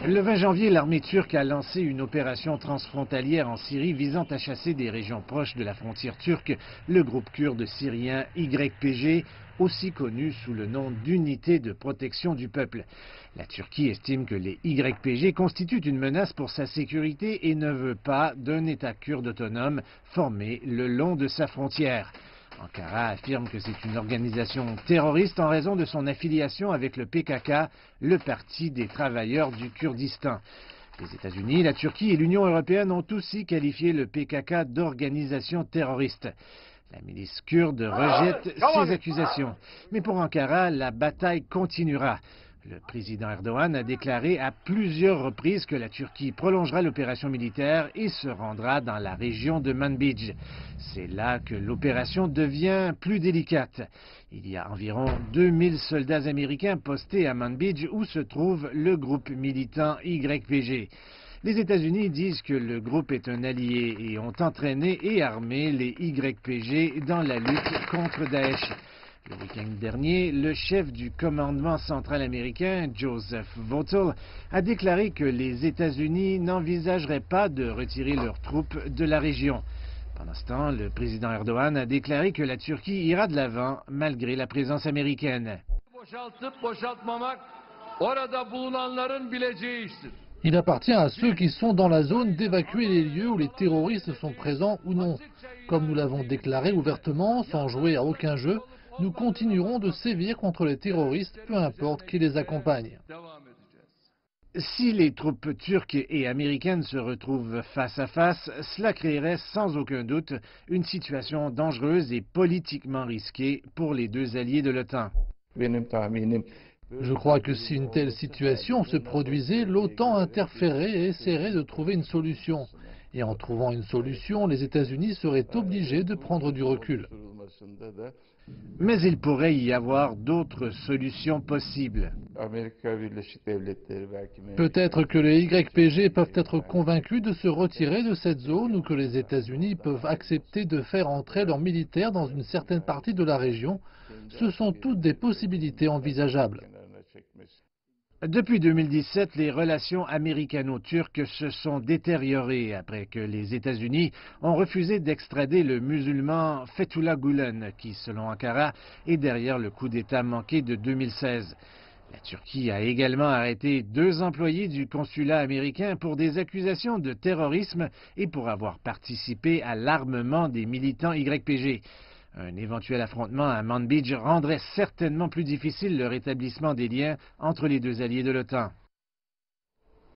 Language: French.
Le 20 janvier, l'armée turque a lancé une opération transfrontalière en Syrie visant à chasser des régions proches de la frontière turque le groupe kurde syrien YPG, aussi connu sous le nom d'Unité de protection du peuple. La Turquie estime que les YPG constituent une menace pour sa sécurité et ne veut pas d'un État kurde autonome formé le long de sa frontière. Ankara affirme que c'est une organisation terroriste en raison de son affiliation avec le PKK, le Parti des travailleurs du Kurdistan. Les États-Unis, la Turquie et l'Union européenne ont aussi qualifié le PKK d'organisation terroriste. La milice kurde rejette ces accusations. Mais pour Ankara, la bataille continuera. Le président Erdogan a déclaré à plusieurs reprises que la Turquie prolongera l'opération militaire et se rendra dans la région de Manbij. C'est là que l'opération devient plus délicate. Il y a environ 2000 soldats américains postés à Manbij où se trouve le groupe militant YPG. Les États-Unis disent que le groupe est un allié et ont entraîné et armé les YPG dans la lutte contre Daesh. Le week-end dernier, le chef du commandement central américain, Joseph Votel, a déclaré que les États-Unis n'envisageraient pas de retirer leurs troupes de la région. Pendant ce temps, le président Erdogan a déclaré que la Turquie ira de l'avant malgré la présence américaine. Il appartient à ceux qui sont dans la zone d'évacuer les lieux où les terroristes sont présents ou non. Comme nous l'avons déclaré ouvertement, sans jouer à aucun jeu, nous continuerons de sévir contre les terroristes, peu importe qui les accompagne. Si les troupes turques et américaines se retrouvent face à face, cela créerait sans aucun doute une situation dangereuse et politiquement risquée pour les deux alliés de l'OTAN. Je crois que si une telle situation se produisait, l'OTAN interférerait et essaierait de trouver une solution. Et en trouvant une solution, les États-Unis seraient obligés de prendre du recul. Mais il pourrait y avoir d'autres solutions possibles. Peut-être que les YPG peuvent être convaincus de se retirer de cette zone ou que les États-Unis peuvent accepter de faire entrer leurs militaires dans une certaine partie de la région. Ce sont toutes des possibilités envisageables. Depuis 2017, les relations américano-turques se sont détériorées après que les États-Unis ont refusé d'extrader le musulman Fethullah Gülen, qui, selon Ankara, est derrière le coup d'État manqué de 2016. La Turquie a également arrêté 2 employés du consulat américain pour des accusations de terrorisme et pour avoir participé à l'armement des militants YPG. Un éventuel affrontement à Manbij rendrait certainement plus difficile le rétablissement des liens entre les deux alliés de l'OTAN.